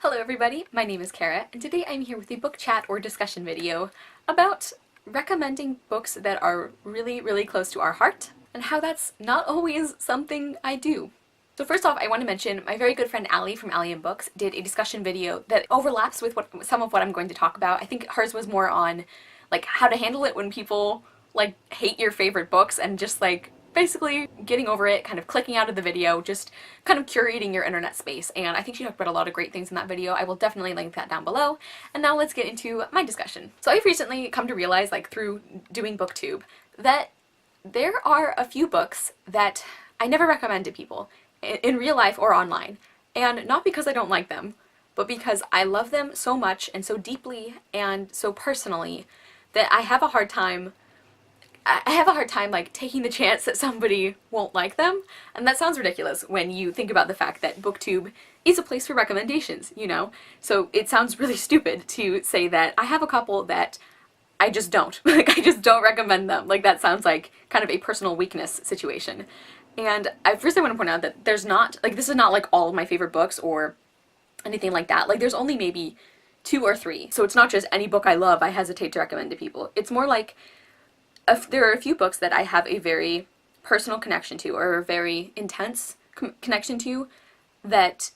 Hello everybody, my name is Kara, and today I'm here with a book chat or discussion video about recommending books that are really close to our heart, and how that's not always something I do. So first off, I want to mention my very good friend Allie from Allie and Books did a discussion video that overlaps with some of what I'm going to talk about. I think hers was more on like how to handle it when people like hate your favorite books and just like basically getting over it, kind of clicking out of the video, just kind of curating your internet space. And I think she talked about a lot of great things in that video. I will definitely link that down below. And now let's get into my discussion. So I've recently come to realize, like through doing BookTube, that there are a few books that I never recommend to people in real life or online. And not because I don't like them, but because I love them so much and so deeply and so personally that I have a hard time like taking the chance that somebody won't like them. And that sounds ridiculous when you think about the fact that BookTube is a place for recommendations, you know? So it sounds really stupid to say that I have a couple that I just don't. Like, I just don't recommend them. Like, that sounds like kind of a personal weakness situation. And first I want to point out that there's not, like, this is not like all of my favorite books or anything like that. Like, there's only maybe 2 or 3. So it's not just any book I love I hesitate to recommend to people. It's more like there are a few books that I have a very personal connection to, or a very intense connection to, that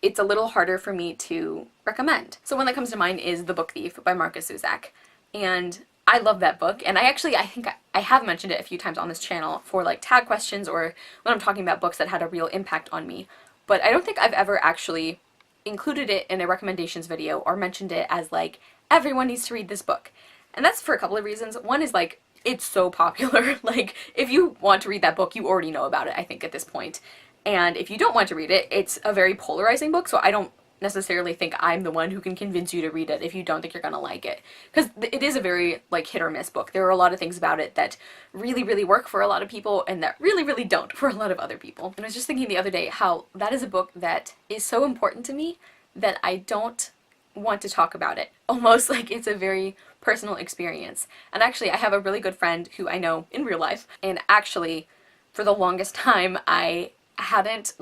it's a little harder for me to recommend. So one that comes to mind is The Book Thief by Markus Zusak. And I love that book, and I think I have mentioned it a few times on this channel for like tag questions or when I'm talking about books that had a real impact on me. But I don't think I've ever actually included it in a recommendations video or mentioned it as like, everyone needs to read this book. And that's for a couple of reasons. One is like, it's so popular. Like, if you want to read that book, you already know about it, I think, at this point. And if you don't want to read it, it's a very polarizing book, so I don't necessarily think I'm the one who can convince you to read it if you don't think you're gonna like it. Because it is a very, like, hit or miss book. There are a lot of things about it that really work for a lot of people and that really don't for a lot of other people. And I was just thinking the other day how that is a book that is so important to me that I don't want to talk about it. Almost like it's a very personal experience. And actually, I have a really good friend who I know in real life, and actually for the longest time I hadn't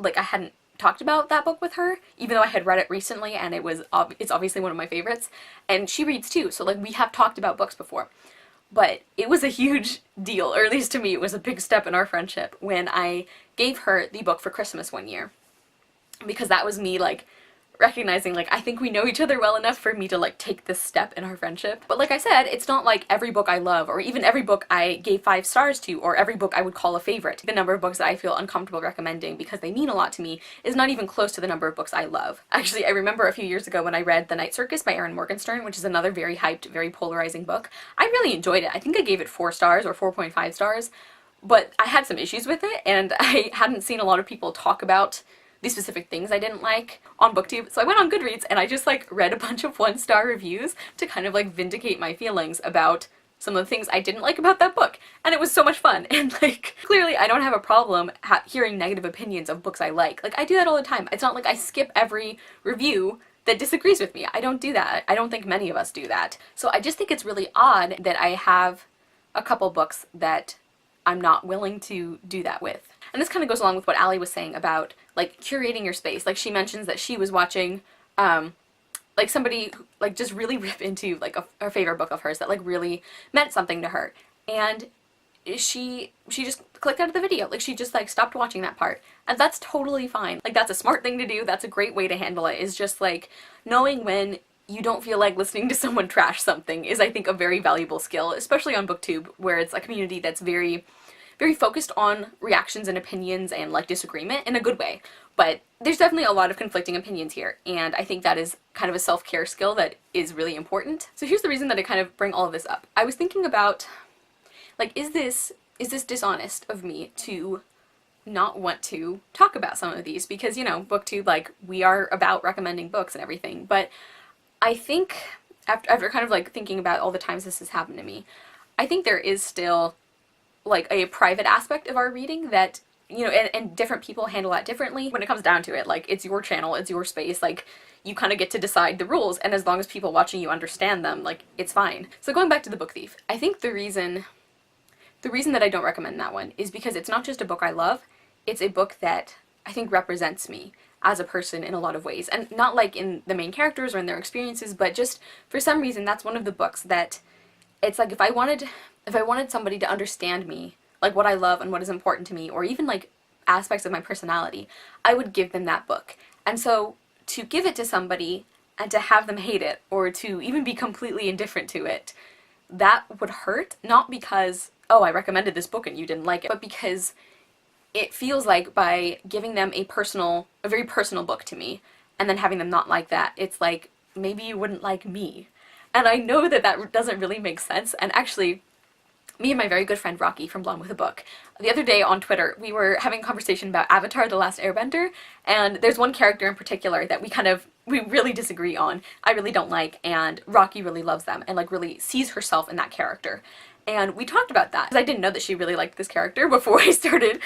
talked about that book with her, even though I had read it recently and it's obviously one of my favorites, and she reads too, so like we have talked about books before. But it was a huge deal, or at least to me it was a big step in our friendship, when I gave her the book for Christmas one year, because that was me like recognizing, like, I think we know each other well enough for me to like take this step in our friendship. But like I said, it's not like every book I love, or even every book I gave 5 stars to, or every book I would call a favorite. The number of books that I feel uncomfortable recommending because they mean a lot to me is not even close to the number of books I love. Actually, I remember a few years ago when I read The Night Circus by Erin Morgenstern, which is another very hyped, very polarizing book. I really enjoyed it. I think I gave it 4 stars or 4.5 stars, but I had some issues with it, and I hadn't seen a lot of people talk about the specific things I didn't like on BookTube. So I went on Goodreads and I just like read a bunch of 1-star reviews to kind of like vindicate my feelings about some of the things I didn't like about that book. And it was so much fun. And like, clearly I don't have a problem hearing negative opinions of books I like. Like, I do that all the time. It's not like I skip every review that disagrees with me. I don't do that. I don't think many of us do that. So I just think it's really odd that I have a couple books that I'm not willing to do that with. And this kind of goes along with what Allie was saying about like curating your space. Like, she mentions that she was watching like somebody like just really rip into like her favorite book of hers that like really meant something to her, and she just clicked out of the video. Like, she just like stopped watching that part, and that's totally fine. Like, that's a smart thing to do. That's a great way to handle it, is just like knowing when you don't feel like listening to someone trash something is, I think, a very valuable skill, especially on BookTube, where it's a community that's very focused on reactions and opinions and like disagreement in a good way. But there's definitely a lot of conflicting opinions here, and I think that is kind of a self-care skill that is really important. So here's the reason that I kind of bring all of this up. I was thinking about, like, is this dishonest of me to not want to talk about some of these? Because, you know, BookTube, like, we are about recommending books and everything, but I think after kind of like thinking about all the times this has happened to me, I think there is still like a private aspect of our reading that, you know, and different people handle that differently. When it comes down to it, like, it's your channel, it's your space, like, you kind of get to decide the rules, and as long as people watching you understand them, like, it's fine. So going back to The Book Thief, I think the reason that I don't recommend that one is because it's not just a book I love, it's a book that I think represents me. as a person in a lot of ways. And not like in the main characters or in their experiences, but just for some reason that's one of the books that it's like if I wanted somebody to understand me, like what I love and what is important to me, or even like aspects of my personality, I would give them that book. And so to give it to somebody and to have them hate it, or to even be completely indifferent to it, that would hurt, not because, oh, I recommended this book and you didn't like it, but because it feels like by giving them a very personal book to me, and then having them not like that, it's like, maybe you wouldn't like me. And I know that that doesn't really make sense, and actually, me and my very good friend Rocky from Blonde with a Book, the other day on Twitter, we were having a conversation about Avatar: The Last Airbender, and there's one character in particular that we really disagree on. I really don't like, and Rocky really loves them, and like really sees herself in that character. And we talked about that, because I didn't know that she really liked this character before I started,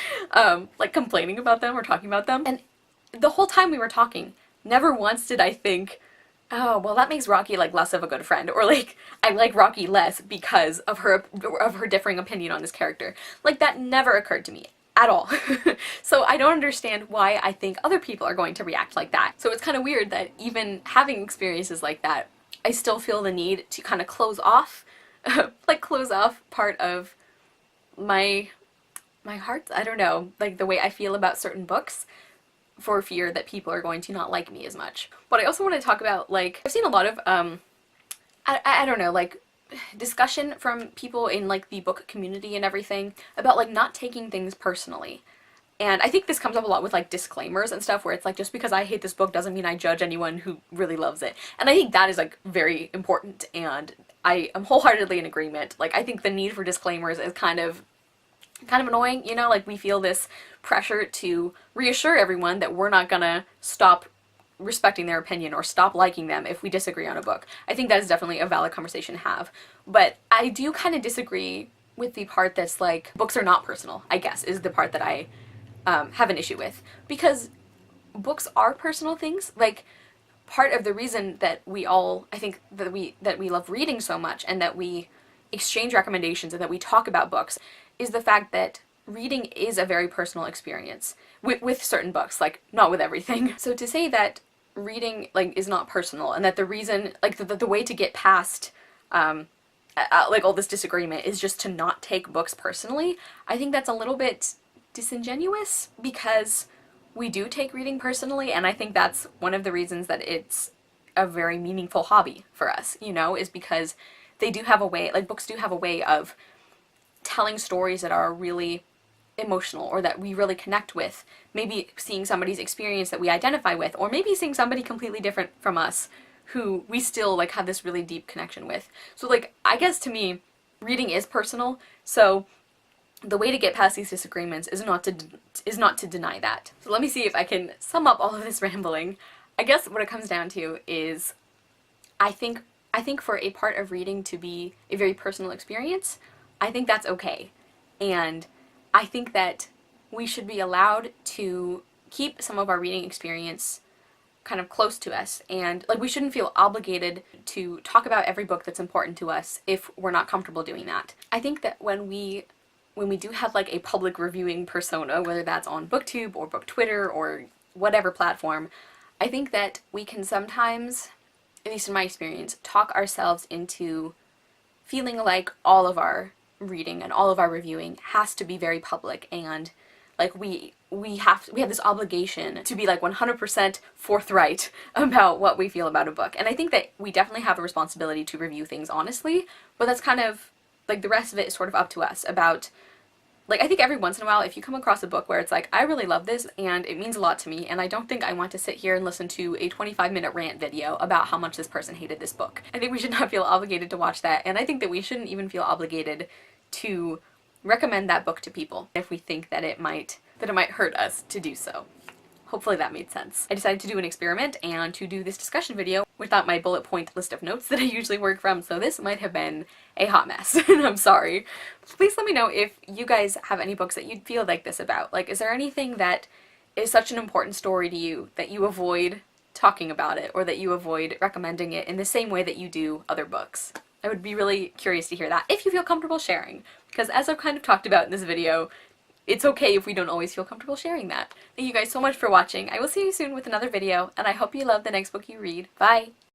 like complaining about them or talking about them. And the whole time we were talking, never once did I think, oh, well that makes Rocky like less of a good friend, or like I like Rocky less because of her differing opinion on this character. Like that never occurred to me at all. So I don't understand why I think other people are going to react like that. So it's kind of weird that even having experiences like that, I still feel the need to kind of close off part of my heart, I don't know, like the way I feel about certain books, for fear that people are going to not like me as much. But I also want to talk about, like, I've seen a lot of, I don't know, like, discussion from people in, like, the book community and everything about, like, not taking things personally. And I think this comes up a lot with, like, disclaimers and stuff, where it's like, just because I hate this book doesn't mean I judge anyone who really loves it. And I think that is, like, very important, and I am wholeheartedly in agreement. Like, I think the need for disclaimers is kind of annoying, you know, like we feel this pressure to reassure everyone that we're not gonna stop respecting their opinion or stop liking them if we disagree on a book. I think that is definitely a valid conversation to have. But I do kind of disagree with the part that's like, books are not personal, I guess, is the part that I have an issue with. Because books are personal things. Like, part of the reason that we all, I think, that we love reading so much and that we exchange recommendations and that we talk about books is the fact that reading is a very personal experience with certain books, like not with everything. So to say that reading like is not personal and that the reason, like the way to get past like all this disagreement is just to not take books personally, I think that's a little bit disingenuous, because we do take reading personally, and I think that's one of the reasons that it's a very meaningful hobby for us, you know, is because they do have a way, like books do have a way of telling stories that are really emotional or that we really connect with. Maybe seeing somebody's experience that we identify with, or maybe seeing somebody completely different from us who we still like have this really deep connection with. So like, I guess to me, reading is personal, so the way to get past these disagreements is not to deny that. So let me see if I can sum up all of this rambling. I guess what it comes down to is I think for a part of reading to be a very personal experience, I think that's okay. And I think that we should be allowed to keep some of our reading experience kind of close to us, and like we shouldn't feel obligated to talk about every book that's important to us if we're not comfortable doing that. I think that when we do have like a public reviewing persona, whether that's on BookTube or BookTwitter or whatever platform, I think that we can sometimes, at least in my experience, talk ourselves into feeling like all of our reading and all of our reviewing has to be very public, and like we have this obligation to be like 100% forthright about what we feel about a book. And I think that we definitely have a responsibility to review things honestly, but that's kind of like the rest of it is sort of up to us. About like, I think every once in a while, if you come across a book where it's like, I really love this and it means a lot to me, and I don't think I want to sit here and listen to a 25-minute rant video about how much this person hated this book, I think we should not feel obligated to watch that, and I think that we shouldn't even feel obligated to recommend that book to people if we think that it might hurt us to do so. Hopefully that made sense. I decided to do an experiment and to do this discussion video without my bullet point list of notes that I usually work from, so this might have been a hot mess, and I'm sorry. Please let me know if you guys have any books that you'd feel like this about. Like, is there anything that is such an important story to you that you avoid talking about it, or that you avoid recommending it in the same way that you do other books? I would be really curious to hear that, if you feel comfortable sharing, because as I've kind of talked about in this video, it's okay if we don't always feel comfortable sharing that. Thank you guys so much for watching. I will see you soon with another video, and I hope you love the next book you read. Bye!